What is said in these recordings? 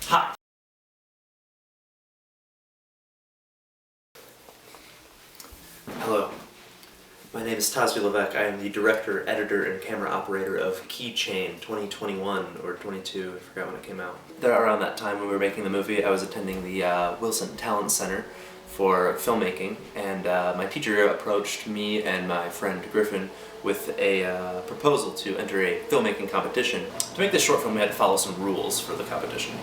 Hi. Hello. My name is Tazio LeVeque. I am the director, editor, and camera operator of KEYCHAIN 2021 or 22, I forgot when it came out. Around that time when we were making the movie, I was attending the Wilson Talent Center for filmmaking, and my teacher approached me and my friend Griffin with a proposal to enter a filmmaking competition. To make this short film, we had to follow some rules for the competition.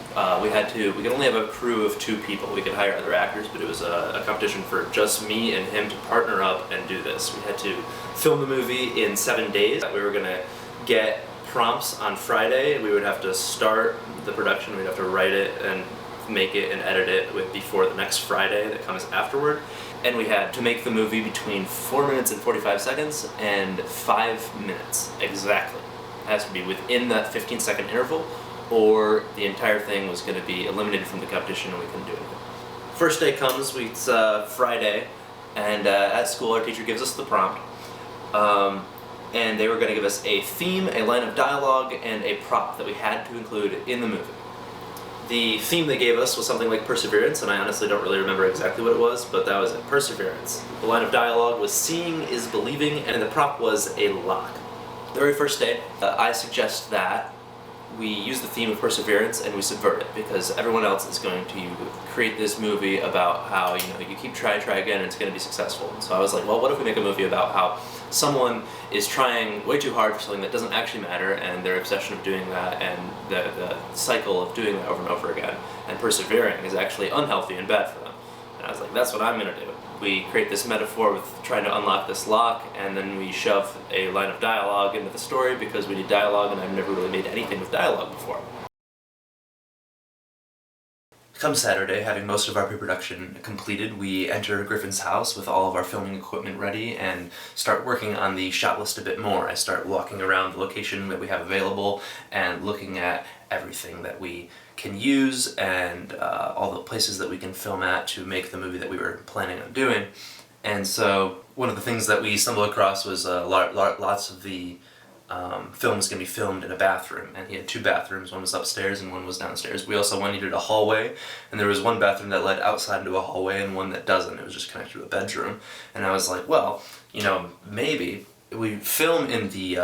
We could only have a crew of 2 people. We could hire other actors, but it was a competition for just me and him to partner up and do this. We had to film the movie in 7 days. We were gonna get prompts on Friday. We would have to start the production. We'd have to write it and make it and edit it before the next Friday that comes afterward. And we had to make the movie between 4 minutes and 45 seconds and 5 minutes exactly. It has to be within that 15-second interval, or the entire thing was going to be eliminated from the competition and we couldn't do anything. First day comes, it's Friday, and at school our teacher gives us the prompt. And they were going to give us a theme, a line of dialogue, and a prop that we had to include in the movie. The theme they gave us was something like perseverance, and I honestly don't really remember exactly what it was, but that was it, perseverance. The line of dialogue was seeing is believing, and the prop was a lock. The very first day, I suggest that we use the theme of perseverance and we subvert it, because everyone else is going to create this movie about how, you keep try again and it's going to be successful. And so I was like, well, what if we make a movie about how someone is trying way too hard for something that doesn't actually matter, and their obsession of doing that and the cycle of doing that over and over again and persevering is actually unhealthy and bad for them. And I was like, that's what I'm going to do. We create this metaphor with trying to unlock this lock, and then we shove a line of dialogue into the story because we need dialogue, and I've never really made anything with dialogue before. Come Saturday, having most of our pre-production completed, we enter Griffin's house with all of our filming equipment ready and start working on the shot list a bit more. I start walking around the location that we have available and looking at everything that we can use and all the places that we can film at to make the movie that we were planning on doing. And so one of the things that we stumbled across was lots of the film was going to be filmed in a bathroom, and he had 2 bathrooms. One was upstairs and one was downstairs. We also needed a hallway, and there was one bathroom that led outside into a hallway and one that doesn't. It was just connected to a bedroom. And I was like, well, maybe we film in the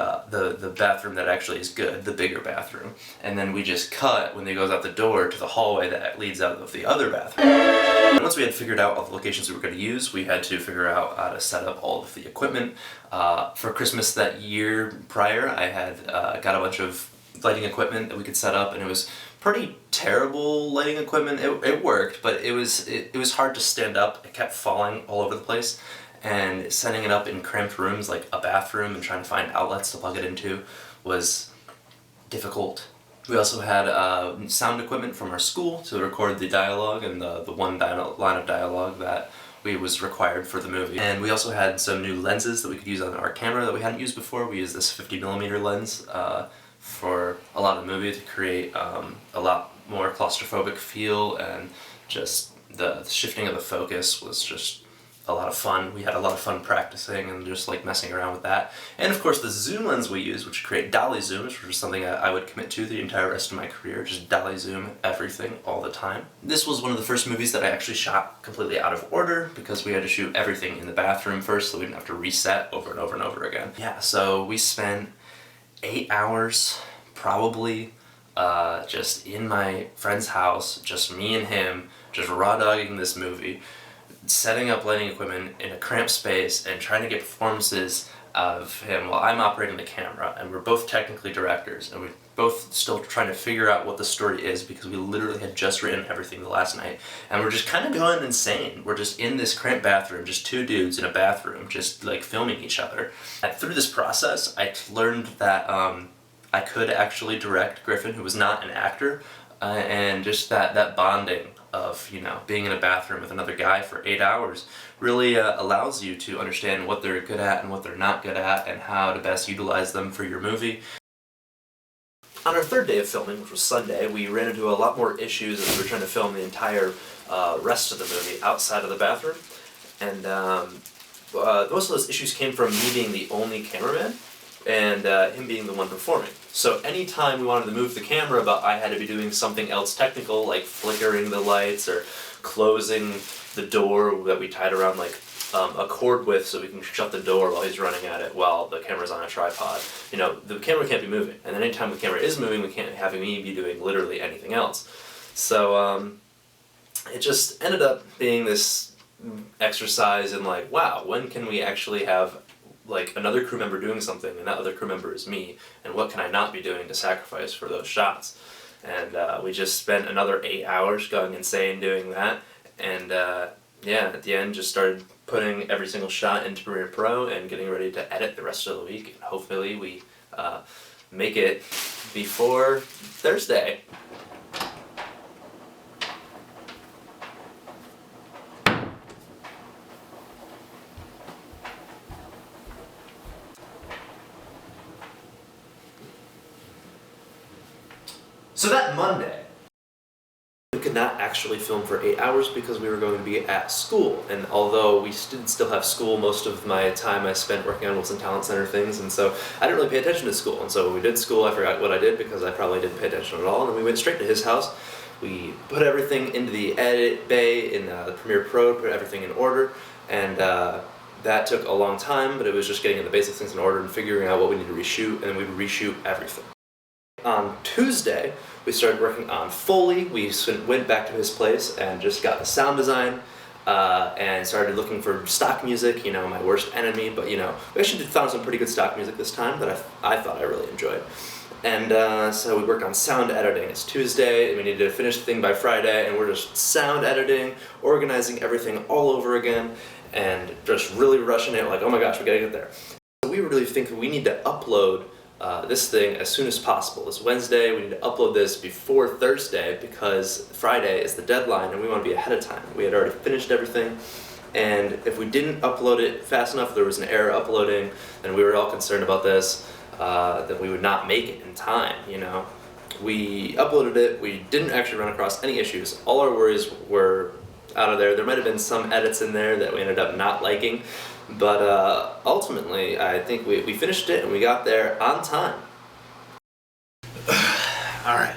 bathroom that actually is good, the bigger bathroom, and then we just cut when they goes out the door to the hallway that leads out of the other bathroom. And once we had figured out all the locations we were going to use, we had to figure out how to set up all of the equipment. For Christmas that year prior, I had got a bunch of lighting equipment that we could set up, and it was pretty terrible lighting equipment. It worked, but it was hard to stand up. It kept falling all over the place. And setting it up in cramped rooms like a bathroom and trying to find outlets to plug it into was difficult. We also had sound equipment from our school to record the dialogue and the one line of dialogue that was required for the movie. And we also had some new lenses that we could use on our camera that we hadn't used before. We used this 50mm lens for a lot of the movie to create a lot more claustrophobic feel, and just the shifting of the focus was just a lot of fun. We had a lot of fun practicing and just messing around with that. And of course the zoom lens we use, which create dolly zooms, which is something I would commit to the entire rest of my career, just dolly zoom everything all the time. This was one of the first movies that I actually shot completely out of order, because we had to shoot everything in the bathroom first so we didn't have to reset over and over and over again. Yeah, so we spent 8 hours probably just in my friend's house, just me and him, just raw dogging this movie, setting up lighting equipment in a cramped space and trying to get performances of him while I'm operating the camera, and we're both technically directors, and we're both still trying to figure out what the story is, because we literally had just written everything the last night, and we're just kind of going insane. We're just in this cramped bathroom, just 2 dudes in a bathroom, just filming each other. And through this process, I learned that I could actually direct Griffin, who was not an actor, and just that bonding of being in a bathroom with another guy for 8 hours really allows you to understand what they're good at and what they're not good at, and how to best utilize them for your movie. On our 3rd day of filming, which was Sunday, we ran into a lot more issues as we were trying to film the entire rest of the movie outside of the bathroom, and most of those issues came from me being the only cameraman and him being the one performing. So anytime we wanted to move the camera, but I had to be doing something else technical, like flickering the lights or closing the door that we tied around like a cord with so we can shut the door while he's running at it while the camera's on a tripod. You know, the camera can't be moving, and then anytime the camera is moving, we can't have me be doing literally anything else. So it just ended up being this exercise in like, wow, when can we actually have like another crew member doing something and that other crew member is me, and what can I not be doing to sacrifice for those shots? And we just spent another 8 hours going insane doing that, and yeah, at the end just started putting every single shot into Premiere Pro and getting ready to edit the rest of the week, and hopefully we make it before Thursday. So that Monday, we could not actually film for 8 hours because we were going to be at school, and although we did still have school, most of my time I spent working on Wilson Talent Center things, and so I didn't really pay attention to school, and so when we did school, I forgot what I did because I probably didn't pay attention at all, and then we went straight to his house. We put everything into the edit bay in the Premiere Pro, put everything in order, and that took a long time, but it was just getting the basic things in order and figuring out what we need to reshoot, and then we'd reshoot everything. On Tuesday, we started working on Foley. We went back to his place and just got the sound design and started looking for stock music, you know, my worst enemy, but you know, we actually found some pretty good stock music this time that I thought I really enjoyed. And so we worked on sound editing. It's Tuesday, and we needed to finish the thing by Friday, and we're just sound editing, organizing everything all over again, and just really rushing it, like, oh my gosh, we gotta get there. So we really think we need to upload this thing as soon as possible. It's Wednesday, we need to upload this before Thursday because Friday is the deadline and we want to be ahead of time. We had already finished everything, and if we didn't upload it fast enough, there was an error uploading, and we were all concerned about this, that we would not make it in time, you know. We uploaded it, we didn't actually run across any issues. All our worries were out of there. There might have been some edits in there that we ended up not liking, but ultimately I think we finished it and we got there on time. Alright,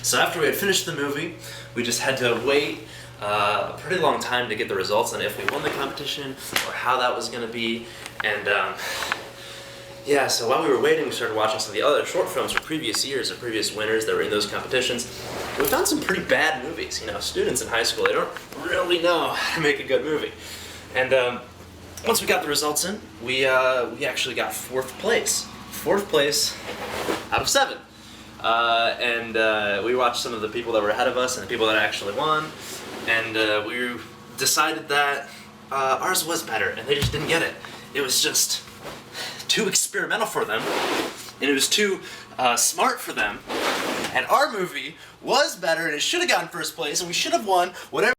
so after we had finished the movie, we just had to wait a pretty long time to get the results on if we won the competition or how that was going to be, and yeah, so while we were waiting, we started watching some of the other short films from previous years or previous winners that were in those competitions. We found some pretty bad movies. You know, students in high school, they don't really know how to make a good movie. And once we got the results in, we actually got 4th place. 4th place out of 7. And we watched some of the people that were ahead of us and the people that actually won, and we decided that ours was better, and they just didn't get it. It was just too experimental for them, and it was too smart for them, and our movie was better, and it should have gotten 1st place, and we should have won whatever.